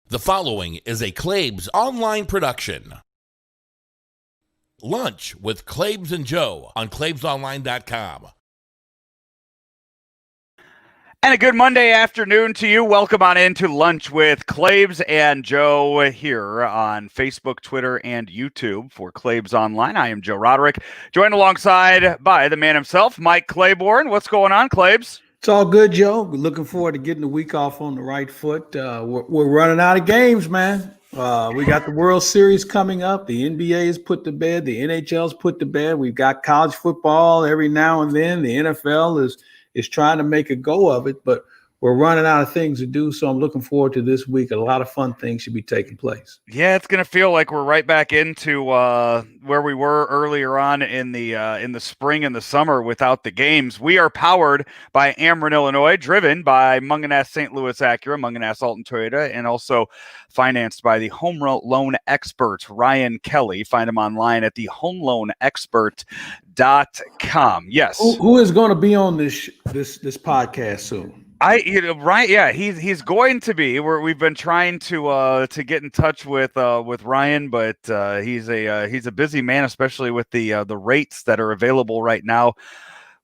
The following is a Claibs online production. Lunch with Claibs and Joe on claibsonline.com. And a good Monday afternoon to you. Welcome on into Lunch with Claibs and Joe here on Facebook, Twitter, and YouTube for Claibs Online. I am Joe Roderick, joined alongside by the man himself, Mike Claiborne. What's going on, Claibs? It's all good, Joe. Looking forward to getting the week off on the right foot. We're running out of games, man. We got the World Series coming up. The NBA is put to bed. The NHL's put to bed. We've got college football every now and then. The NFL is trying to make a go of it, but we're running out of things to do. So I'm looking forward to this week. A lot of fun things should be taking place. Yeah, it's going to feel like we're right back into where we were earlier on in the spring and the summer without the games. We are powered by Ameren, Illinois, driven by Mungenast St. Louis Acura, Mungenast Alton Toyota, and also financed by the home loan expert, Ryan Kelly. Find him online at thehomeloanexpert.com. Yes. Who is going to be on this podcast soon? Right, yeah, he's going to be. We've been trying to get in touch with Ryan, but he's a busy man, especially with the rates that are available right now.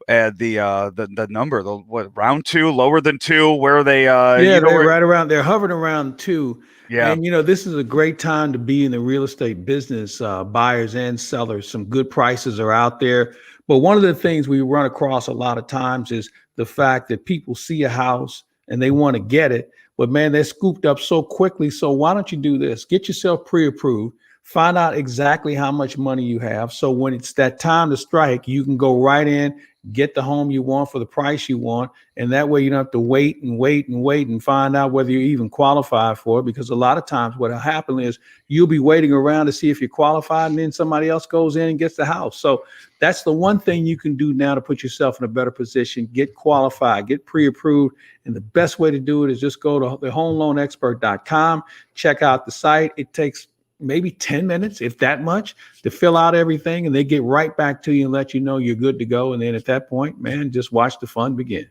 The number, round 2, lower than 2, where they they're hovering around 2. Yeah, and this is a great time to be in the real estate business. Buyers and sellers, some good prices are out there. But one of the things we run across a lot of times is the fact that people see a house and they want to get it, but man, they're scooped up so quickly. So why don't you do this? Get yourself pre-approved, find out exactly how much money you have. So when it's that time to strike, you can go right in, get the home you want for the price you want. And that way you don't have to wait and find out whether you're even qualified for it. Because a lot of times what'll happen is you'll be waiting around to see if you're qualified, and then somebody else goes in and gets the house. So that's the one thing you can do now to put yourself in a better position. Get qualified, get pre-approved. And the best way to do it is just go to thehomeloanexpert.com, check out the site. It takes maybe 10 minutes, if that much, to fill out everything, and they get right back to you and let you know you're good to go. And then at that point, man, just watch the fun begin.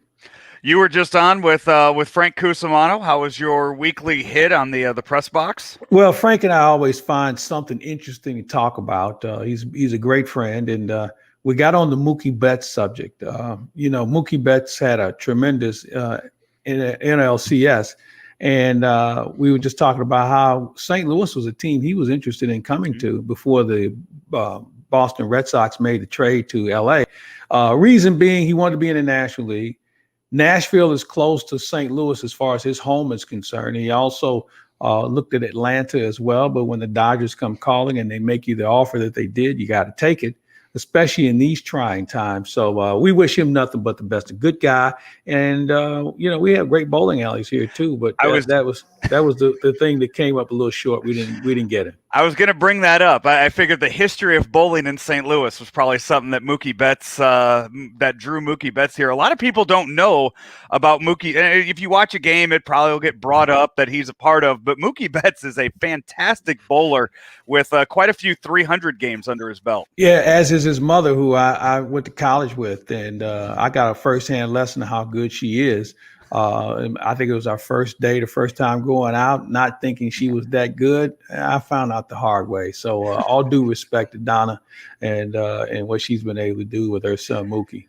You were just on with Frank Cusimano. How was your weekly hit on the press box? Well, Frank and I always find something interesting to talk about. He's a great friend, and we got on the Mookie Betts subject. Mookie Betts had a tremendous NLCS. And we were just talking about how St. Louis was a team he was interested in coming to before the Boston Red Sox made the trade to L.A. Reason being, he wanted to be in the National League. Nashville is close to St. Louis as far as his home is concerned. He also looked at Atlanta as well. But when the Dodgers come calling and they make you the offer that they did, you got to take it, especially in these trying times. So we wish him nothing but the best. A good guy. And, we have great bowling alleys here too, but that was the thing that came up a little short. We didn't get it. I was going to bring that up. I figured the history of bowling in St. Louis was probably something that Mookie Betts, that drew Mookie Betts here. A lot of people don't know about Mookie. If you watch a game, it probably will get brought up that he's a part of, but Mookie Betts is a fantastic bowler with quite a few 300 games under his belt. Yeah, as is his mother, who I went to college with, and I got a firsthand lesson of how good she is. I think it was our first day, the first time going out, not thinking she was that good. I found out the hard way. So all due respect to Donna and what she's been able to do with her son Mookie.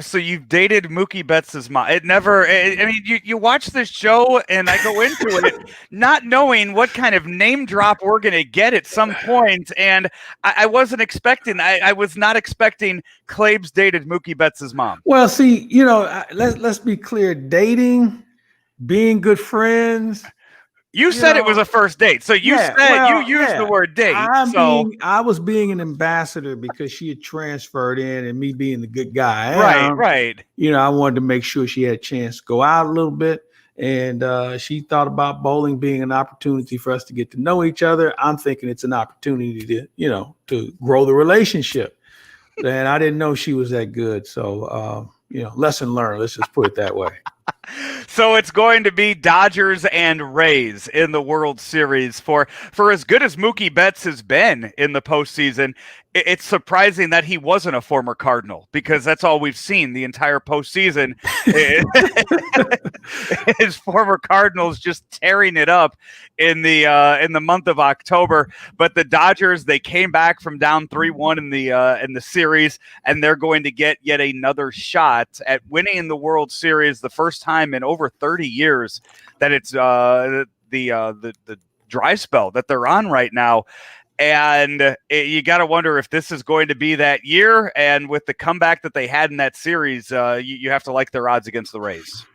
So you've dated Mookie Betts' mom. You watch this show and I go into it not knowing what kind of name drop we're going to get at some point. And I wasn't expecting, I was not expecting Claibs dated Mookie Betts' mom. Well, see, let's be clear. Dating, being good friends. You said it was a first date. So you used the word date. I was being an ambassador because she had transferred in and me being the good guy. Right. I wanted to make sure she had a chance to go out a little bit. And she thought about bowling being an opportunity for us to get to know each other. I'm thinking it's an opportunity to grow the relationship. And I didn't know she was that good. So, lesson learned. Let's just put it that way. So it's going to be Dodgers and Rays in the World Series. For as good as Mookie Betts has been in the postseason, it's surprising that he wasn't a former Cardinal, because that's all we've seen the entire postseason. His former Cardinals just tearing it up in the month of October. But the Dodgers, they came back from down 3-1 in the series, and they're going to get yet another shot at winning the World Series, the first time in over 30 years that it's the dry spell that they're on right now. And you got to wonder if this is going to be that year. And with the comeback that they had in that series, you have to like their odds against the Rays.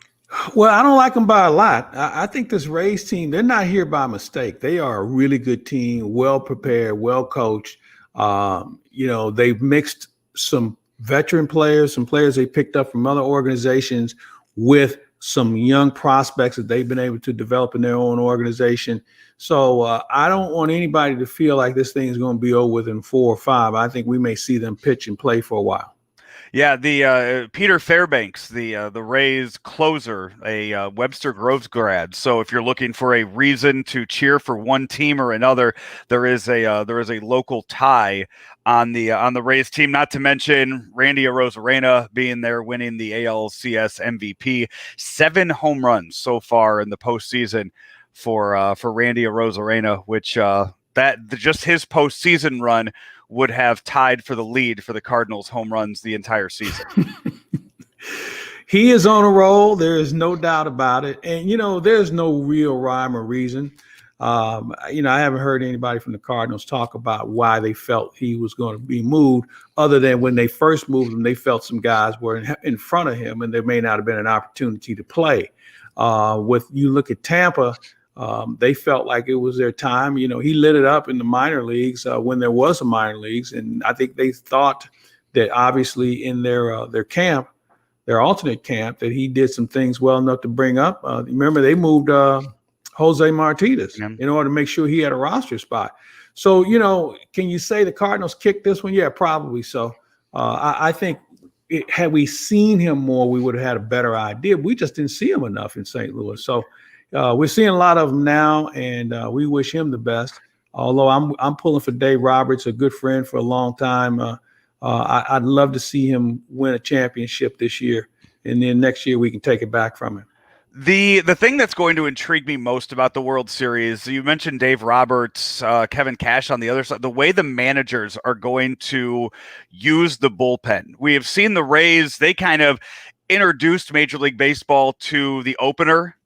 Well, I don't like them by a lot. I think this Rays team, they're not here by mistake. They are a really good team, well prepared, well coached. They've mixed some veteran players, some players they picked up from other organizations with some young prospects that they've been able to develop in their own organization. So I don't want anybody to feel like this thing is going to be over within 4 or 5. I think we may see them pitch and play for a while. Yeah, the Peter Fairbanks, the Rays closer, a Webster Groves grad. So if you're looking for a reason to cheer for one team or another, there is a local tie on the Rays team. Not to mention Randy Arozarena being there, winning the ALCS MVP, 7 home runs so far in the postseason for Randy Arozarena, which just his postseason run would have tied for the lead for the Cardinals home runs the entire season. He is on a roll. There is no doubt about it. And, there's no real rhyme or reason. I haven't heard anybody from the Cardinals talk about why they felt he was going to be moved, other than when they first moved him, they felt some guys were in front of him and there may not have been an opportunity to play. You look at Tampa, they felt like it was their time. He lit it up in the minor leagues when there was a minor leagues. And I think they thought that obviously in their camp, their alternate camp, that he did some things well enough to bring up. Remember, they moved Jose Martinez in order to make sure he had a roster spot. So, can you say the Cardinals kicked this one? Yeah, probably so. I think had we seen him more, we would have had a better idea. We just didn't see him enough in St. Louis. So, we're seeing a lot of them now, and we wish him the best. Although I'm pulling for Dave Roberts, a good friend for a long time. I'd love to see him win a championship this year, and then next year we can take it back from him. The thing that's going to intrigue me most about the World Series, you mentioned Dave Roberts, Kevin Cash on the other side, the way the managers are going to use the bullpen. We have seen the Rays, they kind of introduced Major League Baseball to the opener,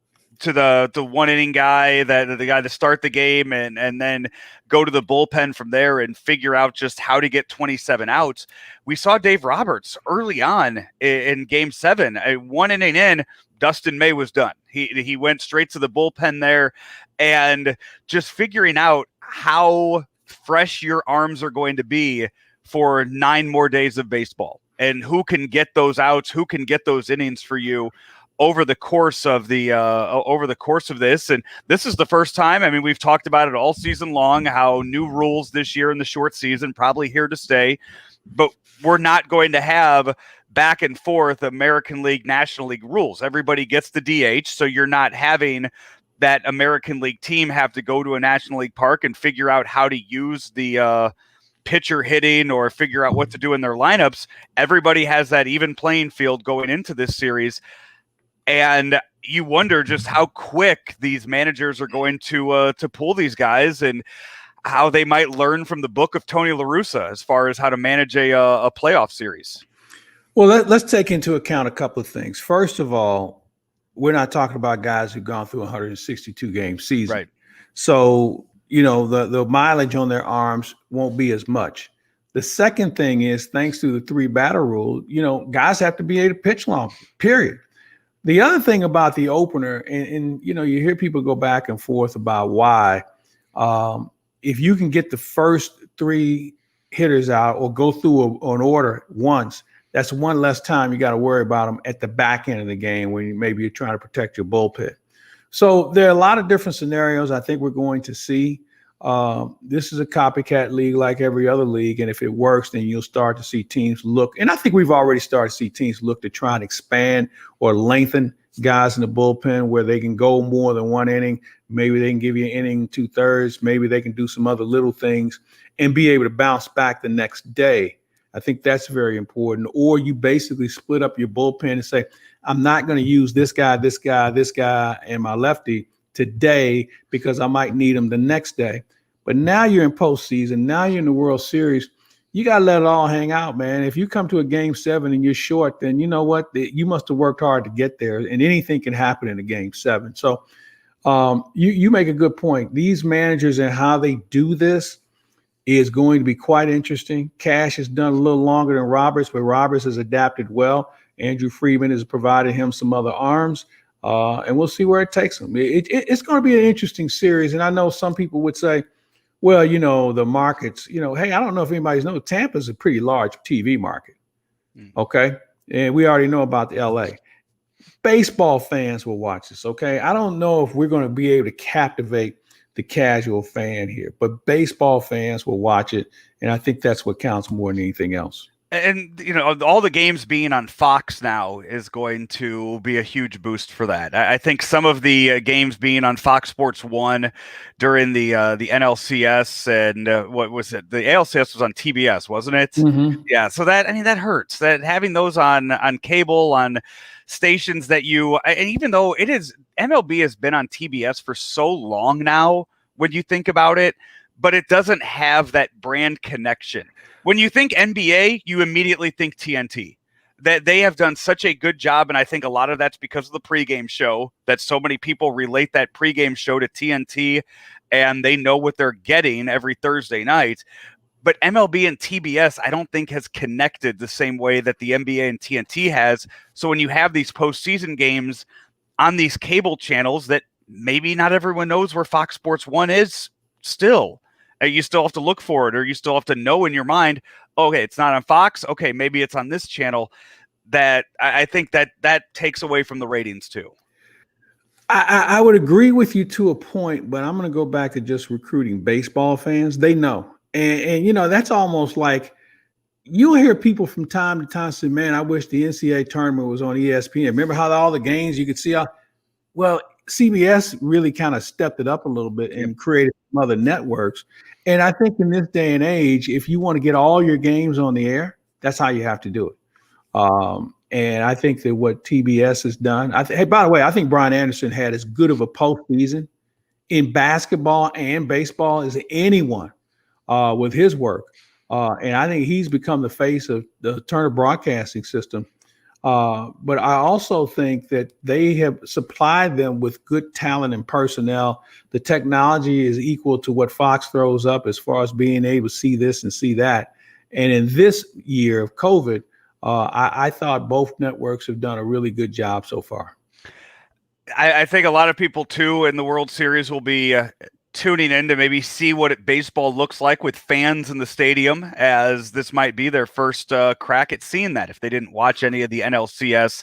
to the one inning guy, the guy to start the game, and then go to the bullpen from there and figure out just how to get 27 outs. We saw Dave Roberts early on in Game 7, 1 inning in, Dustin May was done. He went straight to the bullpen there, and just figuring out how fresh your arms are going to be for 9 more days of baseball, and who can get those outs, who can get those innings for you over the course of this. And this is the first time, I mean, we've talked about it all season long, how new rules this year in the short season, probably here to stay, but we're not going to have back and forth American League, National League rules. Everybody gets the DH, so you're not having that American League team have to go to a National League park and figure out how to use the pitcher hitting or figure out what to do in their lineups. Everybody has that even playing field going into this series. And you wonder just how quick these managers are going to pull these guys, and how they might learn from the book of Tony La Russa as far as how to manage a playoff series. Well, let's take into account a couple of things. First of all, we're not talking about guys who've gone through a 162-game season. Right. So, the mileage on their arms won't be as much. The second thing is, thanks to the 3-batter rule, guys have to be able to pitch long, period. The other thing about the opener, and you hear people go back and forth about why, if you can get the first 3 hitters out or go through an order once, that's one less time you got to worry about them at the back end of the game when maybe you're trying to protect your bullpen. So there are a lot of different scenarios I think we're going to see. This is a copycat league like every other league, and if it works, then you'll start to see teams look, and I think we've already started to see teams look to try and expand or lengthen guys in the bullpen where they can go more than one inning. Maybe they can give you an inning 2/3. Maybe they can do some other little things and be able to bounce back the next day. I think that's very important. Or you basically split up your bullpen and say, I'm not going to use this guy, and my lefty today because I might need them the next day. But now you're in postseason. Now you're in the World Series. You got to let it all hang out, man. If you come to a game 7 and you're short, then you know what? You must have worked hard to get there, and anything can happen in a game 7. So you make a good point. These managers and how they do this is going to be quite interesting. Cash has done a little longer than Roberts, but Roberts has adapted well. Andrew Friedman has provided him some other arms, and we'll see where it takes him. It's going to be an interesting series, and I know some people would say, well, the markets, hey, I don't know if anybody's knows Tampa's a pretty large TV market, okay? And we already know about the LA. Baseball fans will watch this, okay? I don't know if we're going to be able to captivate the casual fan here, but baseball fans will watch it, and I think that's what counts more than anything else. And, all the games being on Fox now is going to be a huge boost for that. I think some of the games being on Fox Sports 1 during the NLCS and what was it? The ALCS was on TBS, wasn't it? Mm-hmm. Yeah. So that hurts. That having those on cable, on stations and even though it is MLB has been on TBS for so long now, when you think about it, but it doesn't have that brand connection. When you think NBA, you immediately think TNT. That they have done such a good job, and I think a lot of that's because of the pregame show, that so many people relate that pregame show to TNT, and they know what they're getting every Thursday night. But MLB and TBS, I don't think has connected the same way that the NBA and TNT has. So when you have these postseason games on these cable channels that maybe not everyone knows where Fox Sports 1 is still, you still have to look for it, or you still have to know in your mind, okay, it's not on Fox. Okay, maybe it's on this channel. That I think that takes away from the ratings too. I would agree with you to a point, but I'm going to go back to just recruiting baseball fans. They know. And that's almost like you'll hear people from time to time say, man, I wish the NCAA tournament was on ESPN. Remember how all the games you could see? Well, CBS really kind of stepped it up a little bit and created some other networks. And I think in this day and age, if you want to get all your games on the air, that's how you have to do it. And I think that what TBS has done, hey, by the way, I think Brian Anderson had as good of a postseason in basketball and baseball as anyone with his work. And I think he's become the face of the Turner Broadcasting System. But I also think that they have supplied them with good talent and personnel. The technology is equal to what Fox throws up as far as being able to see this and see that. And in this year of COVID, I thought both networks have done a really good job so far. I think a lot of people, too, in the World Series will be tuning in to maybe see what baseball looks like with fans in the stadium, as this might be their first crack at seeing that if they didn't watch any of the NLCS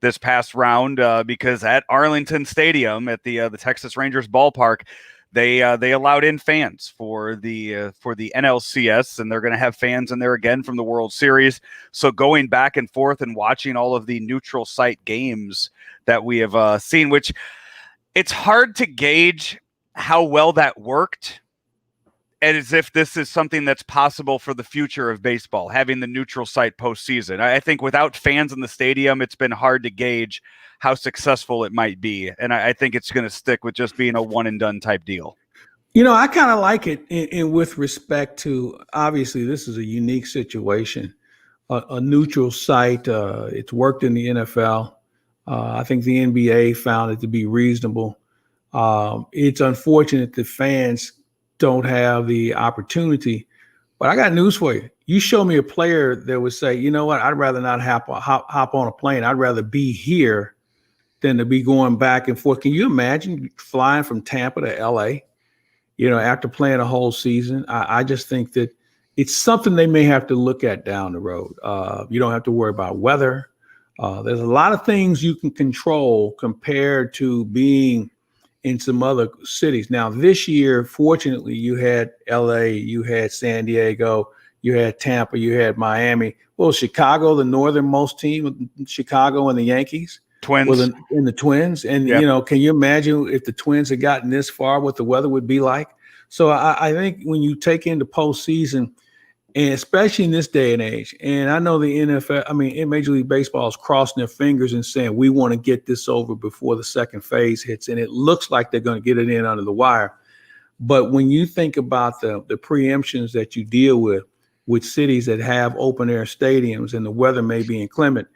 this past round, because at Arlington Stadium at the Texas Rangers ballpark, they allowed in fans for the NLCS, and they're going to have fans in there again from the World Series. So going back and forth and watching all of the neutral site games that we have seen, which it's hard to gauge how well that worked, and as if this is something that's possible for the future of baseball, having the neutral site postseason. I think without fans in the stadium, it's been hard to gauge how successful it might be. And I think it's going to stick with just being a one and done type deal. I kind of like it in with respect to, obviously, this is a unique situation, a neutral site. It's worked in the NFL. I think the NBA found it to be reasonable. It's unfortunate that fans don't have the opportunity, but I got news for you. You show me a player that would say, you know what, I'd rather not hop on a plane. I'd rather be here than to be going back and forth. Can you imagine flying from Tampa to LA, after playing a whole season? I just think that it's something they may have to look at down the road. You don't have to worry about weather. There's a lot of things you can control compared to being in some other cities. Now, this year, fortunately, you had LA, you had San Diego, you had Tampa, you had Miami. Well, Chicago, the northernmost team, Chicago and the Yankees. Twins. in the Twins. And, can you imagine if the Twins had gotten this far, what the weather would be like? So I think when you take into postseason, and especially in this day and age, and I know the NFL, in Major League Baseball is crossing their fingers and saying, we want to get this over before the second phase hits. And it looks like they're going to get it in under the wire. But when you think about the preemptions that you deal with cities that have open air stadiums and the weather may be inclement,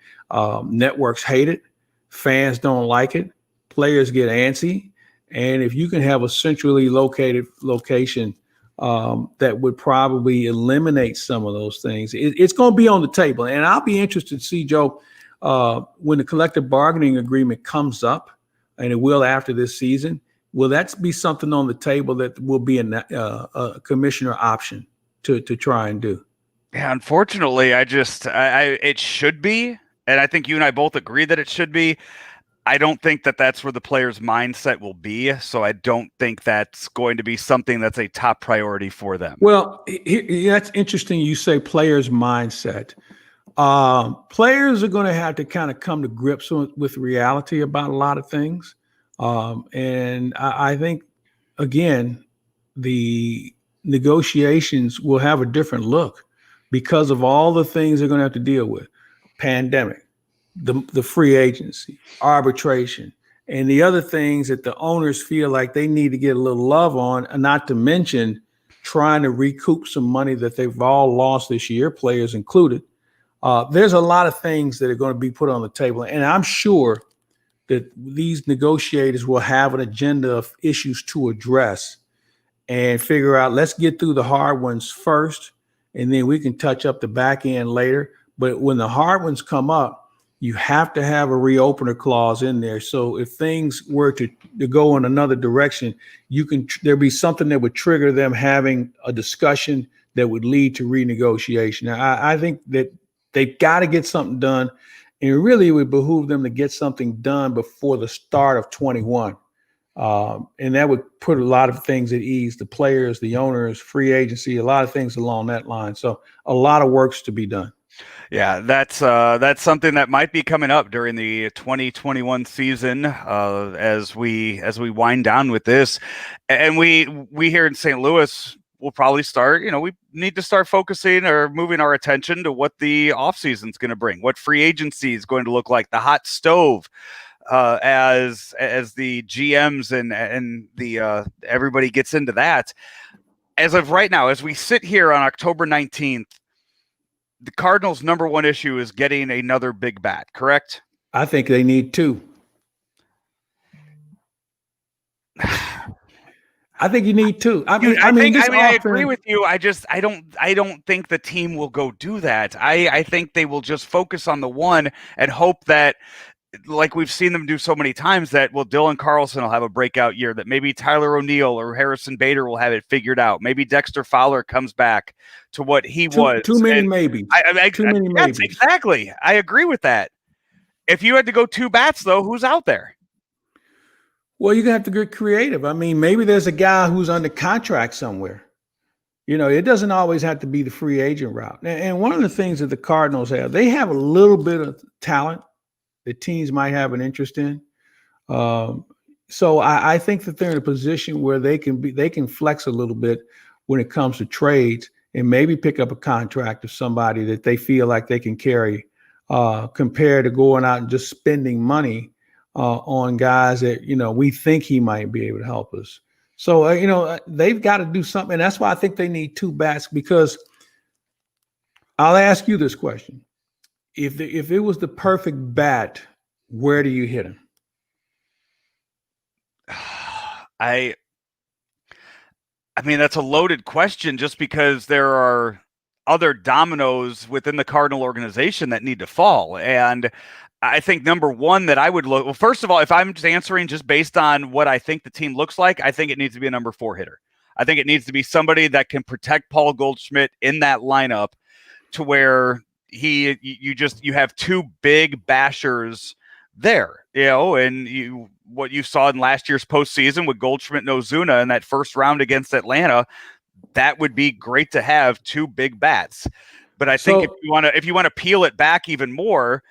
networks hate it, fans don't like it, players get antsy. And if you can have a centrally located location that would probably eliminate some of those things, it's going to be on the table. And I'll be interested to see, Joe, when the collective bargaining agreement comes up, and it will after this season, will that be something on the table that will be a commissioner option to try and do? Yeah, unfortunately, it should be. And I think you and I both agree that it should be. I don't think that that's where the player's mindset will be. So I don't think that's going to be something that's a top priority for them. Well, that's interesting. You say player's mindset. Players are going to have to kind of come to grips with reality about a lot of things. And I think, again, the negotiations will have a different look because of all the things they're going to have to deal with. Pandemic, the free agency, arbitration, and the other things that the owners feel like they need to get a little love on, and not to mention trying to recoup some money that they've all lost this year, players included. There's a lot of things that are going to be put on the table. And I'm sure that these negotiators will have an agenda of issues to address and figure out, let's get through the hard ones first, and then we can touch up the back end later. But when the hard ones come up, you have to have a reopener clause in there. So if things were to go in another direction, there'd be something that would trigger them having a discussion that would lead to renegotiation. Now, I think that they've got to get something done, and really it would behoove them to get something done before the start of 21. And that would put a lot of things at ease, the players, the owners, free agency, a lot of things along that line. So a lot of work's to be done. Yeah, that's something that might be coming up during the 2021 season as we wind down with this. And we here in St. Louis will probably start, we need to start focusing or moving our attention to what the offseason is going to bring, what free agency is going to look like, the hot stove, as the GMs and the everybody gets into that. As of right now, as we sit here on October 19th, the Cardinals' number one issue is getting another big bat, correct? I think they need two. I think you need two. I agree with you. I don't think the team will go do that. I think they will just focus on the one and hope that, like we've seen them do so many times, that Dylan Carlson will have a breakout year, that maybe Tyler O'Neill or Harrison Bader will have it figured out. Maybe Dexter Fowler comes back to what he was. Too many maybes. Too many maybes. Exactly. I agree with that. If you had to go two bats, though, who's out there? Well, you're going to have to get creative. Maybe there's a guy who's under contract somewhere. It doesn't always have to be the free agent route. And one of the things that the Cardinals have, they have a little bit of talent that teams might have an interest in. So I think that they're in a position where they can flex a little bit when it comes to trades and maybe pick up a contract of somebody that they feel like they can carry, compared to going out and just spending money on guys that, we think he might be able to help us. So, they've got to do something. And that's why I think they need two bats, because I'll ask you this question. If it was the perfect bat, where do you hit him? That's a loaded question, just because there are other dominoes within the Cardinal organization that need to fall. And I think number one that I would look, well, first of all, if I'm just answering just based on what I think the team looks like, I think it needs to be a number 4 hitter. I think it needs to be somebody that can protect Paul Goldschmidt in that lineup, to where you have two big bashers there, and what you saw in last year's postseason with Goldschmidt and Ozuna in that first round against Atlanta, that would be great to have two big bats. But I think if you want to peel it back even more,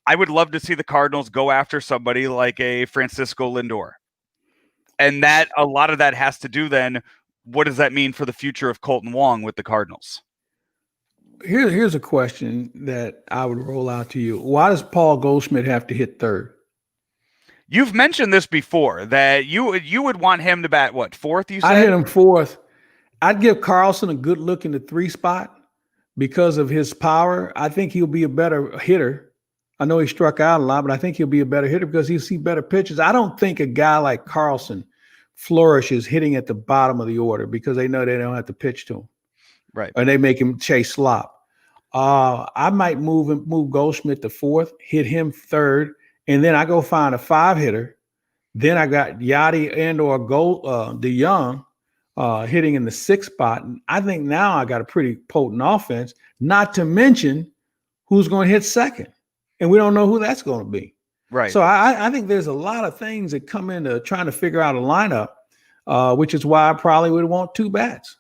I would love to see the Cardinals go after somebody like a Francisco Lindor. And that a lot of that has to do then, what does that mean for the future of Colton Wong with the Cardinals? Here's a question that I would roll out to you. Why does Paul Goldschmidt have to hit third? You've mentioned this before, that you would want him to bat, what, fourth, you said? I hit him fourth. I'd give Carlson a good look in the 3 spot because of his power. I think he'll be a better hitter. I know he struck out a lot, but I think he'll be a better hitter because he'll see better pitches. I don't think a guy like Carlson flourishes hitting at the bottom of the order because they know they don't have to pitch to him. Right. And they make him chase slop. I might move Goldschmidt to fourth, hit him third, and then I go find a 5 hitter. Then I got Yachty and or DeYoung hitting in the 6th spot. And I think now I got a pretty potent offense, not to mention who's going to hit second. And we don't know who that's going to be. Right. So I think there's a lot of things that come into trying to figure out a lineup, which is why I probably would want 2 bats.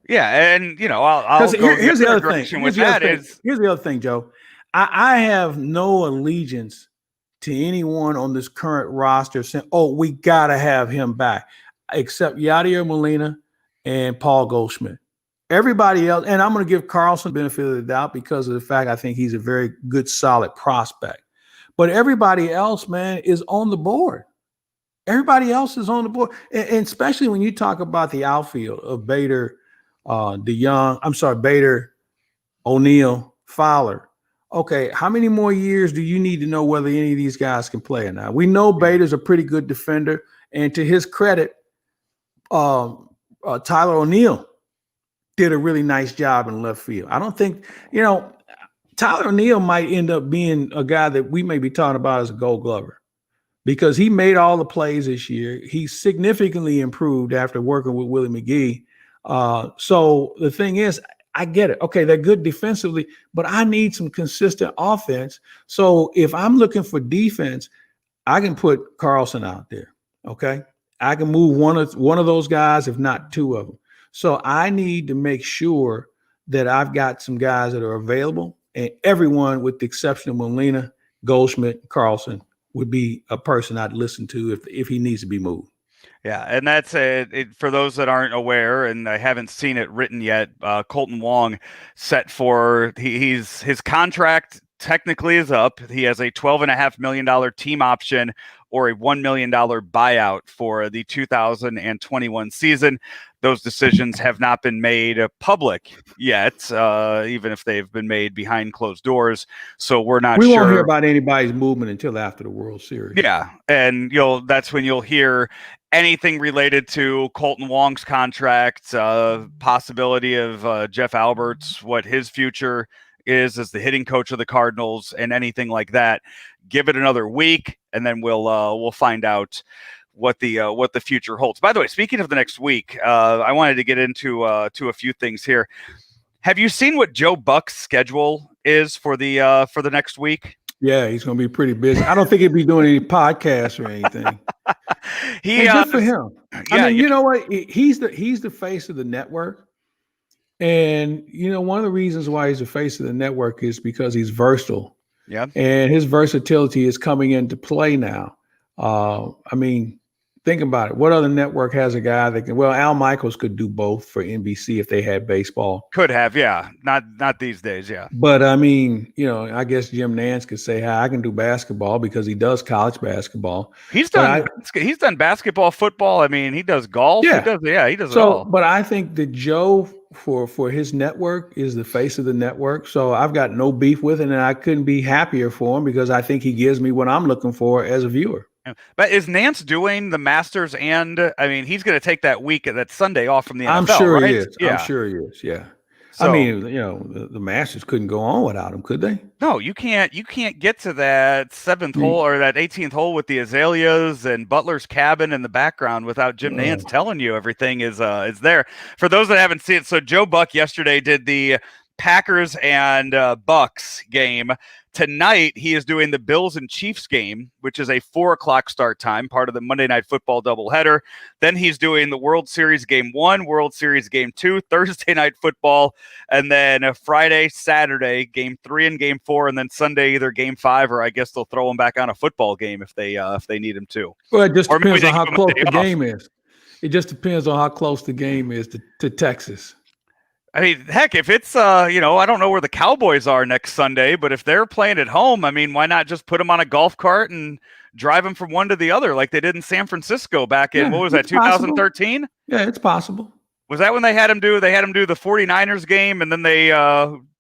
Yeah, and I'll go here's the other thing. Here's the other thing, Joe. I have no allegiance to anyone on this current roster saying, "Oh, we gotta have him back," except Yadier Molina and Paul Goldschmidt. Everybody else, and I'm going to give Carlson the benefit of the doubt because of the fact I think he's a very good, solid prospect. But everybody else, man, is on the board. Everybody else is on the board, and especially when you talk about the outfield of Bader. Bader, O'Neill, Fowler. Okay, how many more years do you need to know whether any of these guys can play or not? We know Bader's a pretty good defender, and to his credit, Tyler O'Neill did a really nice job in left field. I don't think, Tyler O'Neill might end up being a guy that we may be talking about as a Gold Glover because he made all the plays this year. He significantly improved after working with Willie McGee. So the thing is, I get it. Okay, they're good defensively, but I need some consistent offense. So if I'm looking for defense, I can put Carlson out there. Okay, I can move one of those guys, if not 2 of them. So I need to make sure that I've got some guys that are available, and everyone, with the exception of Molina, Goldschmidt, Carlson, would be a person I'd listen to if he needs to be moved. Yeah, and that's for those that aren't aware, and I haven't seen it written yet. Colton Wong set for his contract technically is up. He has a $12.5 million team option or a $1 million buyout for the 2021 season. Those decisions have not been made public yet, even if they've been made behind closed doors. So we're not sure. We won't hear about anybody's movement until after the World Series. Yeah, and that's when you'll hear anything related to Colton Wong's contract, possibility of Jeff Alberts, what his future is as the hitting coach of the Cardinals, and anything like that. Give it another week, and then we'll find out what the future holds. By the way, speaking of the next week, I wanted to get into to a few things here. Have you seen what Joe Buck's schedule is for the next week? Yeah, he's going to be pretty busy. I don't think he'd be doing any podcasts or anything. Good for him. Yeah, you know what? He's the face of the network. And, one of the reasons why he's the face of the network is because he's versatile. Yeah. And his versatility is coming into play now. Think about it. What other network has a guy that can? Well, Al Michaels could do both for NBC if they had baseball. Could have, yeah. Not these days, yeah. But I guess Jim Nance could say, "Hey, I can do basketball," because he does college basketball. He's done basketball, football. He does golf. Yeah, he does it all. But I think that Joe, for his network, is the face of the network. So I've got no beef with it, and I couldn't be happier for him because I think he gives me what I'm looking for as a viewer. But is Nance doing the Masters? And he's going to take that week, that Sunday off from the NFL. I'm sure right? he is. Yeah. I'm sure he is. Yeah. So, the Masters couldn't go on without him, could they? No, you can't get to that 7th hole or that 18th hole with the azaleas and Butler's cabin in the background without Jim Nance telling you everything is there. For those that haven't seen it, so Joe Buck yesterday did the Packers and Bucks game. Tonight, he is doing the Bills and Chiefs game, which is a 4:00 start time, part of the Monday Night Football doubleheader. Then he's doing the World Series Game 1, World Series Game 2, Thursday Night Football, and then Friday, Saturday, Game 3 and Game 4, and then Sunday, either Game 5 or I guess they'll throw him back on a football game if they need him to. Well, it just Or maybe depends on they how give him a close day the off. game is. It just depends on how close the game is to Texas. I mean, heck, if it's, I don't know where the Cowboys are next Sunday, but if they're playing at home, I mean, why not just put them on a golf cart and drive them from one to the other like they did in San Francisco back in, what was that, 2013? Yeah, it's possible. Was that when they had him do the 49ers game, and then they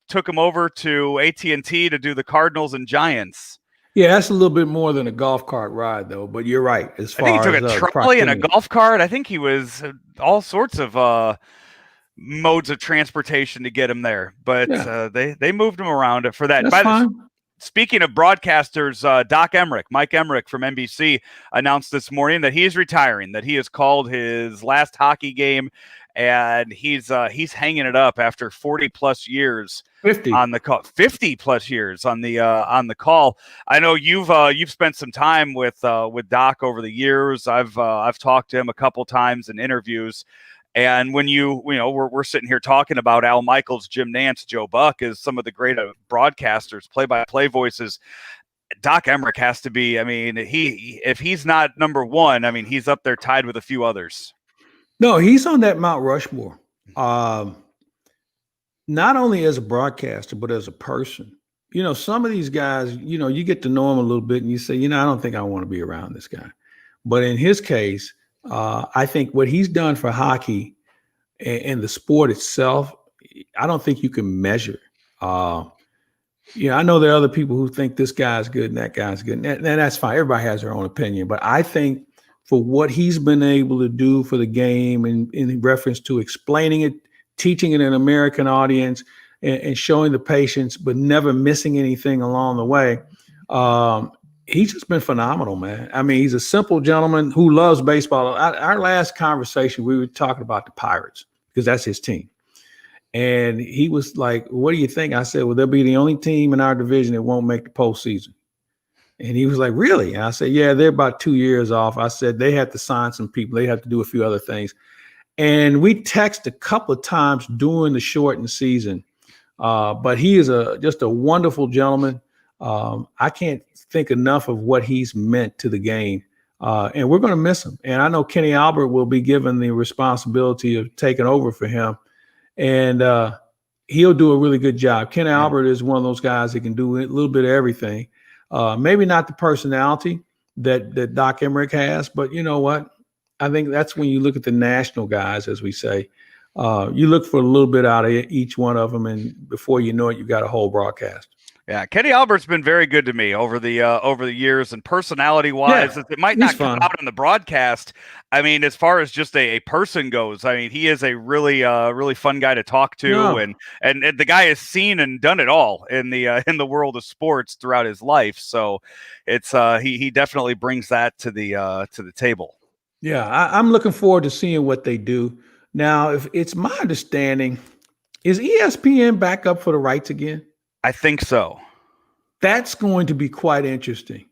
took him over to AT&T to do the Cardinals and Giants? Yeah, that's a little bit more than a golf cart ride, though. But you're right. As far I think he took as a trolley and a golf cart. I think he was all sorts of modes of transportation to get him there, but they moved him around for that. That's fine. Speaking of broadcasters, Mike Emmerich from NBC announced this morning that he is retiring, that he has called his last hockey game, and he's hanging it up after 40 plus years 50 on the call, 50 plus years on the call. I know you've spent some time with Doc over the years. I've talked to him a couple times in interviews. And when we're sitting here talking about Al Michaels, Jim Nantz, Joe Buck as some of the great broadcasters, play-by-play voices, Doc Emmerich has to be. I mean, if he's not number one, I mean, he's up there tied with a few others. No, he's on that Mount Rushmore. Not only as a broadcaster, but as a person. Some of these guys, you get to know him a little bit, and you say, I don't think I want to be around this guy. But in his case, I think what he's done for hockey and the sport itself, I don't think you can measure. I know there are other people who think this guy's good and that guy's good, and that's fine. Everybody has their own opinion. But I think for what he's been able to do for the game and in reference to explaining it, teaching it an American audience, and showing the patience, but never missing anything along the way, he's just been phenomenal, man. I mean, he's a simple gentleman who loves baseball. Our last conversation, we were talking about the Pirates because that's his team. And he was like, what do you think? I said, well, they'll be the only team in our division that won't make the postseason. And he was like, really? And I said, yeah, they're about 2 years off. I said, they have to sign some people. They have to do a few other things. And we texted a couple of times during the shortened season. But he is just a wonderful gentleman. I can't think enough of what he's meant to the game. And we're going to miss him. And I know Kenny Albert will be given the responsibility of taking over for him. And he'll do a really good job. Kenny Albert is one of those guys that can do a little bit of everything. Maybe not the personality that Doc Emmerich has, but you know what? I think that's when you look at the national guys, as we say. You look for a little bit out of each one of them, and before you know it, you got a whole broadcast. Yeah, Kenny Albert's been very good to me over the years, and personality-wise, it might not come out in the broadcast. I mean, as far as just a person goes, I mean, he is a really fun guy to talk to, and the guy has seen and done it all in the world of sports throughout his life. So it's he definitely brings that to the table. Yeah, I'm looking forward to seeing what they do. Now, if it's my understanding, is ESPN back up for the rights again? I think so. That's going to be quite interesting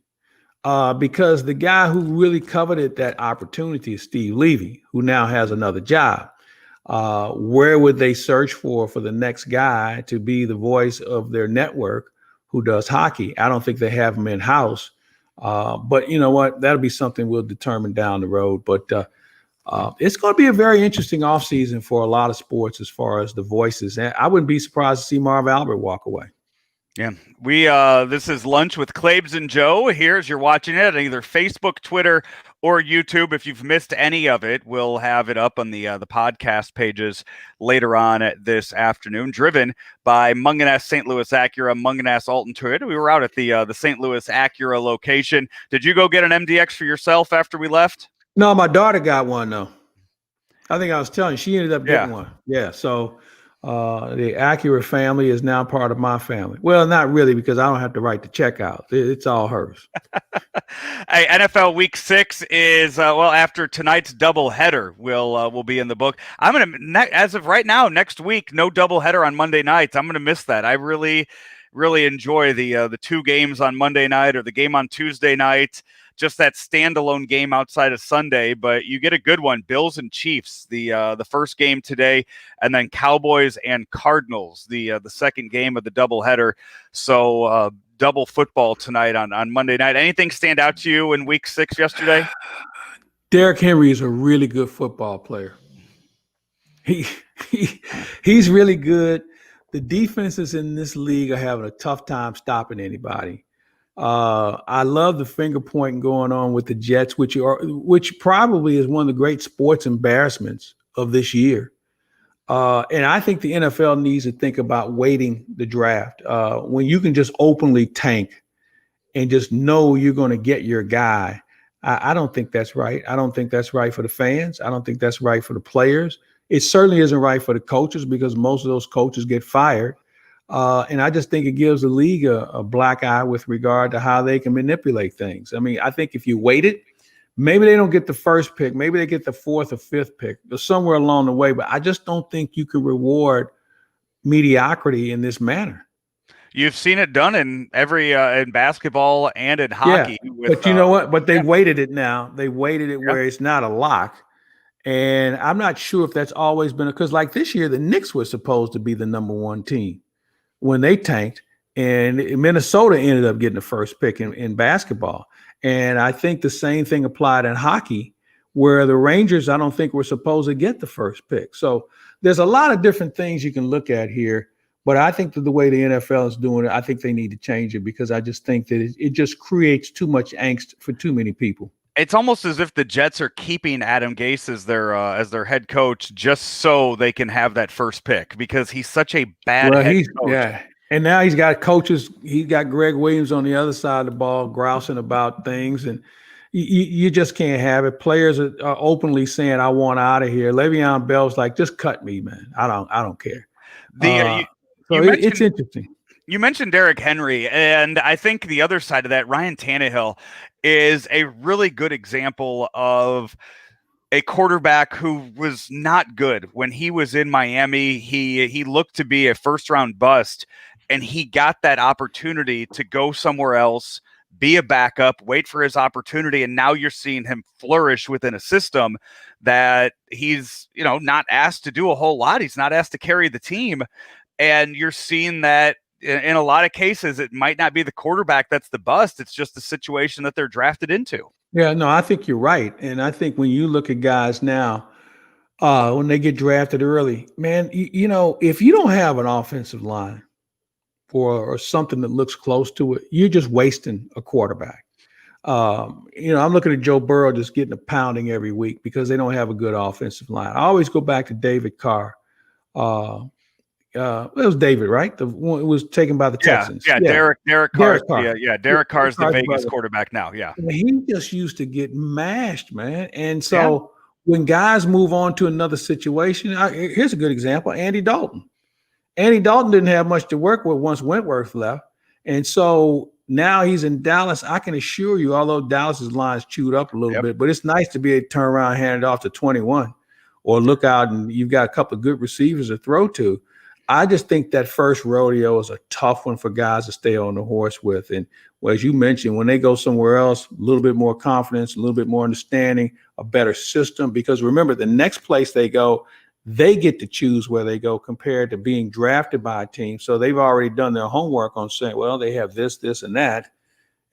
because the guy who really coveted that opportunity is Steve Levy, who now has another job. Where would they search for the next guy to be the voice of their network who does hockey? I don't think they have him in-house. But you know what? That'll be something we'll determine down the road. But it's going to be a very interesting offseason for a lot of sports as far as the voices. And I wouldn't be surprised to see Marv Albert walk away. Yeah, this is Lunch with Claibs and Joe. Here, as you're watching it on either Facebook, Twitter, or YouTube. If you've missed any of it, we'll have it up on the podcast pages later on this afternoon. Driven by Mungenast St. Louis Acura, Mungenast Alton Toyota. We were out at the St. Louis Acura location. Did you go get an MDX for yourself after we left? No, my daughter got one though. I think I was telling you, she ended up getting one. Yeah, so The Acura family is now part of my family. Well, not really, because I don't have to write the check out. It's all hers. Hey, NFL Week 6 is after tonight's doubleheader will be in the book. I'm gonna as of right now, next week, no doubleheader on Monday nights. I'm gonna miss that. I really enjoy the two games on Monday night or the game on Tuesday night. Just that standalone game outside of Sunday, but you get a good one. Bills and Chiefs, the first game today, and then Cowboys and Cardinals, the second game of the doubleheader. So double football tonight on Monday night. Anything stand out to you in Week 6 yesterday? Derrick Henry is a really good football player. He's really good. The defenses in this league are having a tough time stopping anybody. I love the finger pointing going on with the Jets, which probably is one of the great sports embarrassments of this year. And I think the NFL needs to think about waiting the draft when you can just openly tank and just know you're going to get your guy. I don't think that's right. I don't think that's right for the fans. I don't think that's right for the players. It certainly isn't right for the coaches because most of those coaches get fired. And I just think it gives the league a black eye with regard to how they can manipulate things. I mean, I think if you waited, maybe they don't get the first pick. Maybe they get the fourth or fifth pick or somewhere along the way. But I just don't think you could reward mediocrity in this manner. You've seen it done in every in basketball and in hockey. Yeah, but you know what? But they waited it now. They waited it where it's not a lock. And I'm not sure if that's always been because like this year, the Knicks were supposed to be the number one team when they tanked, and Minnesota ended up getting the first pick in basketball. And I think the same thing applied in hockey, where the Rangers, I don't think were supposed to get the first pick. So there's a lot of different things you can look at here. But I think that the way the NFL is doing it, I think they need to change it because I just think that it just creates too much angst for too many people. It's almost as if the Jets are keeping Adam Gase as their head coach just so they can have that first pick because he's such a bad head coach. Yeah. And now he's got coaches. He's got Greg Williams on the other side of the ball grousing about things. And you just can't have it. Players are openly saying, I want out of here. Le'Veon Bell's like, just cut me, man. I don't care. It's interesting. You mentioned Derrick Henry, and I think the other side of that, Ryan Tannehill, is a really good example of a quarterback who was not good when he was in Miami. He looked to be a first-round bust, and he got that opportunity to go somewhere else, be a backup, wait for his opportunity, and now you're seeing him flourish within a system that he's not asked to do a whole lot. He's not asked to carry the team, and you're seeing that in a lot of cases, it might not be the quarterback that's the bust. It's just the situation that they're drafted into. Yeah, no, I think you're right. And I think when you look at guys now, when they get drafted early, man, if you don't have an offensive line or something that looks close to it, you're just wasting a quarterback. I'm looking at Joe Burrow just getting a pounding every week because they don't have a good offensive line. I always go back to David Carr. It was David, right? The one who was taken by the Texans. Yeah. Derek Carr. Derek Carr's the Vegas quarterback now. Yeah. He just used to get mashed, man. And so when guys move on to another situation, here's a good example, Andy Dalton. Andy Dalton didn't have much to work with once Wentworth left. And so now he's in Dallas. I can assure you, although Dallas's line's chewed up a little bit, but it's nice to be able to turn around and hand it off to 21 or look out and you've got a couple of good receivers to throw to. I just think that first rodeo is a tough one for guys to stay on the horse with. And as you mentioned, when they go somewhere else, a little bit more confidence, a little bit more understanding, a better system. Because remember, the next place they go, they get to choose where they go compared to being drafted by a team. So they've already done their homework on saying, well, they have this, this, and that.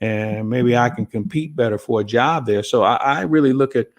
And maybe I can compete better for a job there. So I really look at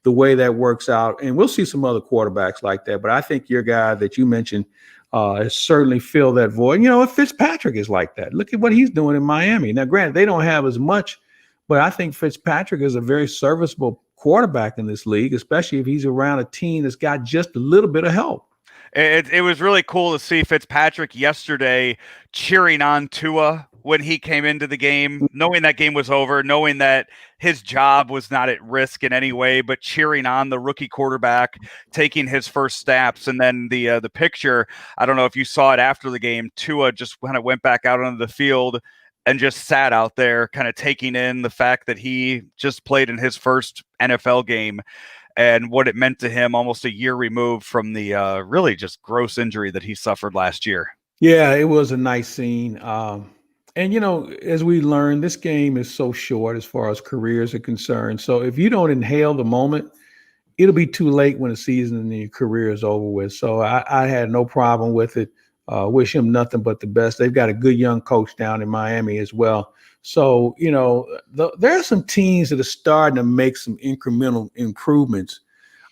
the way that works out. And we'll see some other quarterbacks like that. But I think your guy that you mentioned has certainly filled that void. If Fitzpatrick is like that, look at what he's doing in Miami. Now, granted, they don't have as much, but I think Fitzpatrick is a very serviceable quarterback in this league, especially if he's around a team that's got just a little bit of help. It was really cool to see Fitzpatrick yesterday cheering on Tua when he came into the game, knowing that game was over, knowing that his job was not at risk in any way, but cheering on the rookie quarterback, taking his first snaps. And then the picture, I don't know if you saw it after the game, Tua just kind of went back out onto the field and just sat out there kind of taking in the fact that he just played in his first NFL game and what it meant to him almost a year removed from the really just gross injury that he suffered last year. Yeah, it was a nice scene. And, as we learned, this game is so short as far as careers are concerned. So if you don't inhale the moment, it'll be too late when the season and your career is over with. So I had no problem with it. Wish him nothing but the best. They've got a good young coach down in Miami as well. So, there are some teams that are starting to make some incremental improvements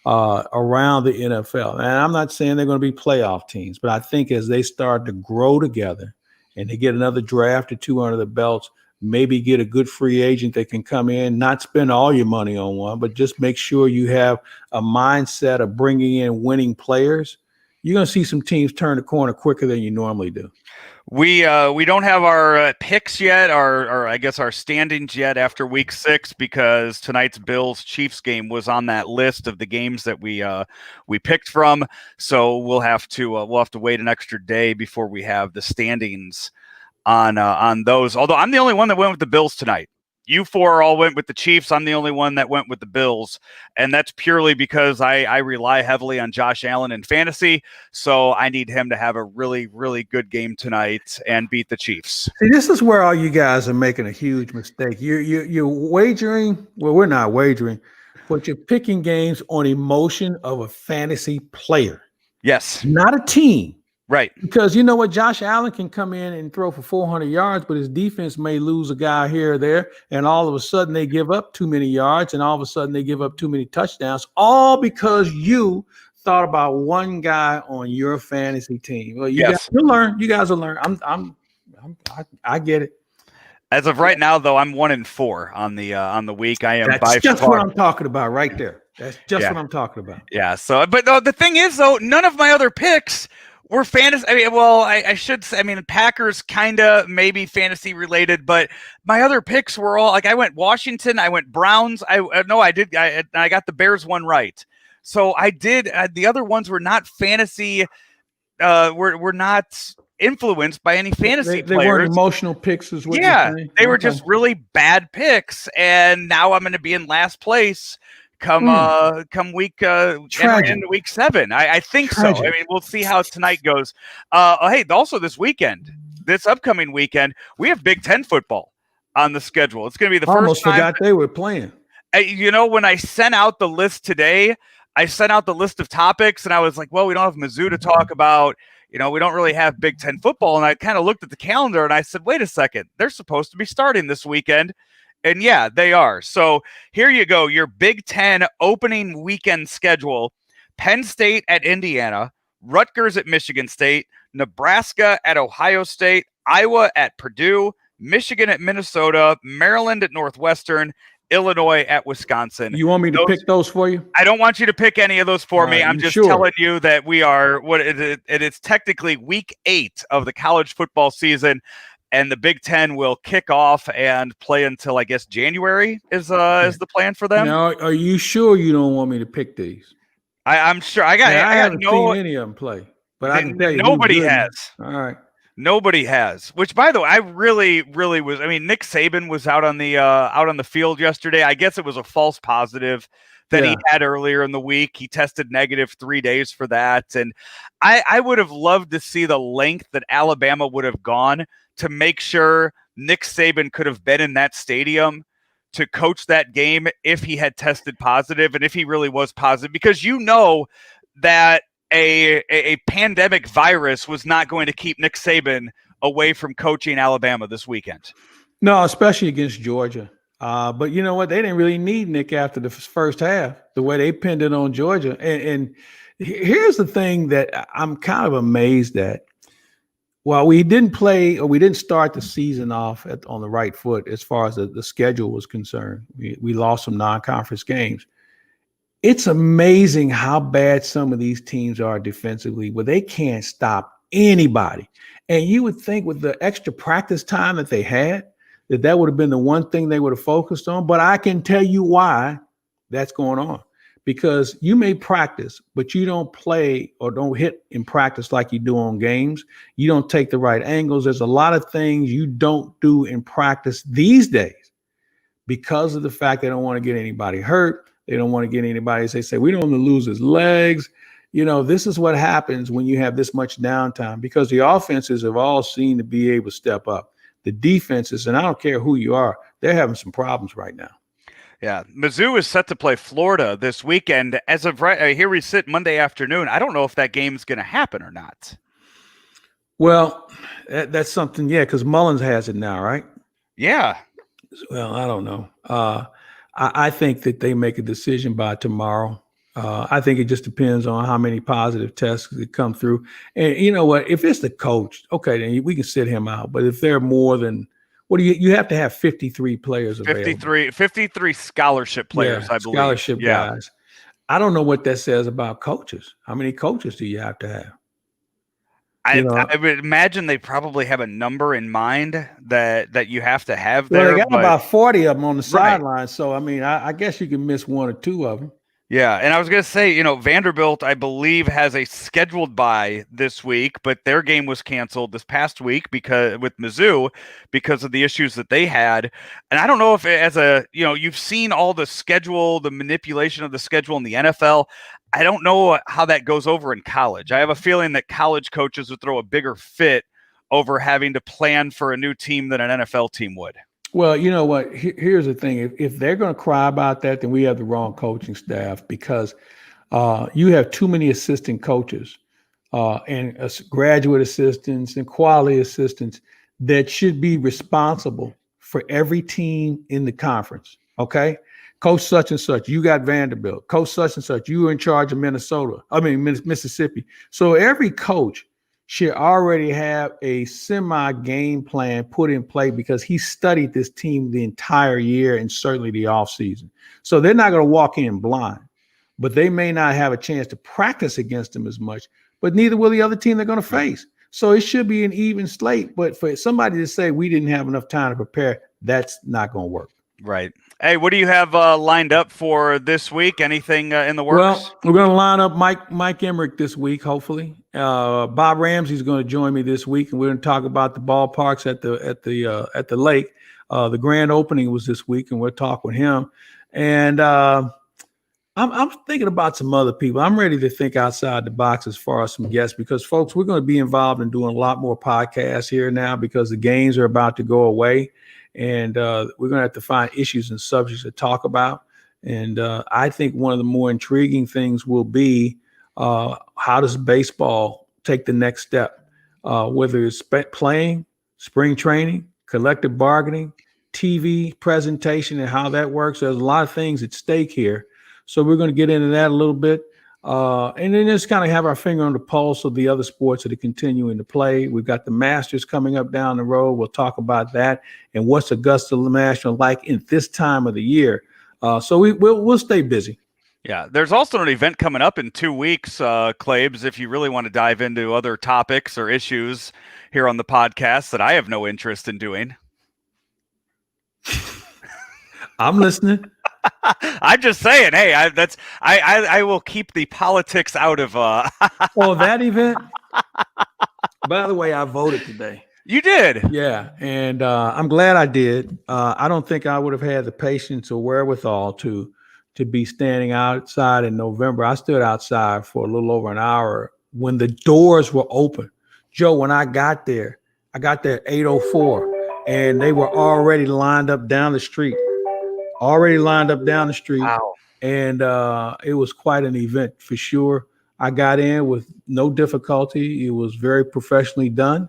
around the NFL. And I'm not saying they're going to be playoff teams, but I think as they start to grow together and they get another draft or two under the belts, maybe get a good free agent that can come in, not spend all your money on one, but just make sure you have a mindset of bringing in winning players, you're going to see some teams turn the corner quicker than you normally do. We don't have our picks yet, or I guess our standings yet after week 6, because tonight's Bills-Chiefs game was on that list of the games that we picked from. So we'll have to wait an extra day before we have the standings on those. Although I'm the only one that went with the Bills tonight. You 4 all went with the Chiefs. I'm the only one that went with the Bills. And that's purely because I rely heavily on Josh Allen in fantasy. So I need him to have a really, really good game tonight and beat the Chiefs. See, this is where all you guys are making a huge mistake. You're wagering. Well, we're not wagering, but you're picking games on emotion of a fantasy player. Yes. Not a team. Right. Because you know what? Josh Allen can come in and throw for 400 yards, but his defense may lose a guy here or there. And all of a sudden they give up too many yards, and all of a sudden they give up too many touchdowns, all because you thought about one guy on your fantasy team. Well, you'll learn. You guys will learn. I get it. As of right now, though, I'm 1-4 on the week. I am. That's just what I'm talking about right there. That's just what I'm talking about. Yeah. So, but the thing is, though, none of my other picks were fantasy. I mean, well, I should say, Packers kind of maybe fantasy related, but my other picks were all like, I went Washington, I went Browns. I got the Bears one right. So I did. The other ones were not fantasy. Were not influenced by any fantasy players. They weren't emotional picks, is what you're saying? They were just really bad picks, and now I'm going to be in last place come week into week 7. I think Tragic. So. I mean, we'll see how tonight goes. Hey, also this upcoming weekend, we have Big Ten football on the schedule. It's going to be the first time. Almost forgot they were playing. When I sent out the list today, I sent out the list of topics, and I was like, well, we don't have Mizzou to talk about. We don't really have Big Ten football. And I kind of looked at the calendar, and I said, wait a second, they're supposed to be starting this weekend. And yeah, they are. So here you go. Your Big Ten opening weekend schedule: Penn State at Indiana, Rutgers at Michigan State, Nebraska at Ohio State, Iowa at Purdue, Michigan at Minnesota, Maryland at Northwestern, Illinois at Wisconsin. You want me to pick those for you? I don't want you to pick any of those for me. I'm just telling you that we are it is technically week 8 of the college football season. And the Big Ten will kick off and play until, I guess, January is the plan for them. Now, are you sure you don't want me to pick these? I'm sure. I haven't seen any of them play, but I can tell you nobody has. All right. Nobody has. Which, by the way, I really, really was. I mean, Nick Saban was out on the field yesterday. I guess it was a false positive that he had earlier in the week. He tested negative 3 days for that, and I would have loved to see the length that Alabama would have gone to make sure Nick Saban could have been in that stadium to coach that game if he had tested positive and if he really was positive, because that a pandemic virus was not going to keep Nick Saban away from coaching Alabama this weekend. No, especially against Georgia. But you know what? They didn't really need Nick after the first half, the way they pinned it on Georgia. And here's the thing that I'm kind of amazed at. Well, we didn't start the season off on the right foot as far as the schedule was concerned. We lost some non-conference games. It's amazing how bad some of these teams are defensively, where they can't stop anybody. And you would think with the extra practice time that they had, that would have been the one thing they would have focused on. But I can tell you why that's going on. Because you may practice, but you don't play or don't hit in practice like you do on games. You don't take the right angles. There's a lot of things you don't do in practice these days because of the fact they don't want to get anybody hurt. They don't want to get anybody, they say, we don't want to lose his legs. This is what happens when you have this much downtime, because the offenses have all seen to be able to step up. The defenses, and I don't care who you are, they're having some problems right now. Yeah, Mizzou is set to play Florida this weekend. As of right here, we sit Monday afternoon. I don't know if that game's going to happen or not. Well, that's something, because Mullins has it now, right? Yeah. Well, I don't know. I think that they make a decision by tomorrow. I think it just depends on how many positive tests that come through. And you know what? If it's the coach, okay, then we can sit him out. But if there are more than what do you have to have 53 players available. 53 scholarship players, I believe. Scholarship guys. I don't know what that says about coaches. How many coaches do you have to have? I would imagine they probably have a number in mind that you have to have there. Well, they got about 40 of them on the sideline. So, I guess you can miss one or two of them. Yeah, and I was going to say, Vanderbilt, I believe, has a scheduled bye this week, but their game was canceled this past week with Mizzou because of the issues that they had. And I don't know if you've seen all the schedule, the manipulation of the schedule in the NFL. I don't know how that goes over in college. I have a feeling that college coaches would throw a bigger fit over having to plan for a new team than an NFL team would. Well, you know what? Here's the thing. If they're going to cry about that, then we have the wrong coaching staff, because you have too many assistant coaches and graduate assistants and quality assistants that should be responsible for every team in the conference. Okay. Coach such and such, you got Vanderbilt. Coach such and such, you were in charge of Mississippi. So every coach should already have a semi-game plan put in play, because he studied this team the entire year and certainly the offseason. So they're not going to walk in blind, but they may not have a chance to practice against them as much, but neither will the other team they're going to face. So it should be an even slate. But for somebody to say we didn't have enough time to prepare, that's not going to work. Right. Hey, what do you have lined up for this week? Anything in the works? Well, we're going to line up Mike Emmerich this week, hopefully. Bob Ramsey's going to join me this week, and we're going to talk about the ballparks at the lake. The grand opening was this week, and we'll talk with him. And I'm thinking about some other people. I'm ready to think outside the box as far as some guests, because, folks, we're going to be involved in doing a lot more podcasts here now, because the games are about to go away. And we're going to have to find issues and subjects to talk about. And I think one of the more intriguing things will be how does baseball take the next step, whether it's playing, spring training, collective bargaining, TV presentation, and how that works. There's a lot of things at stake here. So we're going to get into that a little bit. And then just kind of have our finger on the pulse of the other sports that are continuing to play. We've got the Masters coming up down the road. We'll talk about that and what's Augusta National like in this time of the year. So we'll stay busy. Yeah, there's also an event coming up in 2 weeks, Claibs, if you really want to dive into other topics or issues here on the podcast that I have no interest in doing. I'm listening. I'm just saying, hey, I will keep the politics out of that event. By the way, I voted today. You did? Yeah, and I'm glad I did. I don't think I would have had the patience or wherewithal to be standing outside in November. I stood outside for a little over an hour when the doors were open. Joe, when I got there at 8:04, and they were already lined up down the street. Wow. And it was quite an event for sure. I got in with no difficulty. It was very professionally done.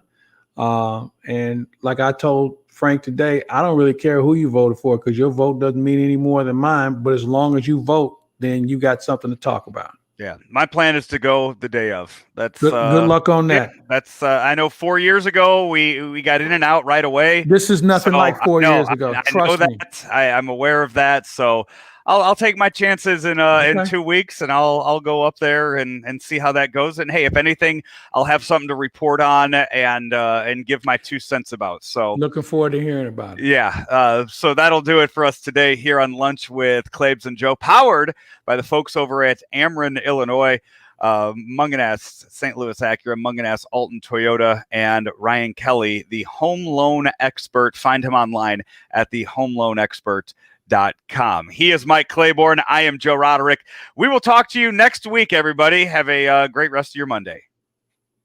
And like I told Frank today, I don't really care who you voted for, because your vote doesn't mean any more than mine. But as long as you vote, then you got something to talk about. Yeah, my plan is to go the day of. That's good luck on that. Yeah, that's I know 4 years ago we got in and out right away. This is nothing like 4 years ago. I know that. I'm aware of that. So I'll take my chances in Okay. 2 weeks, and I'll go up there and see how that goes. And hey, if anything, I'll have something to report on and give my 2 cents about. So Looking forward to hearing about it. yeah. So that'll do it for us today here on Lunch with Claibs and Joe, powered by the folks over at Ameren, Illinois. Munganass St. Louis Acura, Munganass Alton Toyota, and Ryan Kelly, the home loan expert. Find him online at thehomeloanexpert.com. He is Mike Claiborne. I am Joe Roderick. We will talk to you next week, everybody. Have a great rest of your Monday.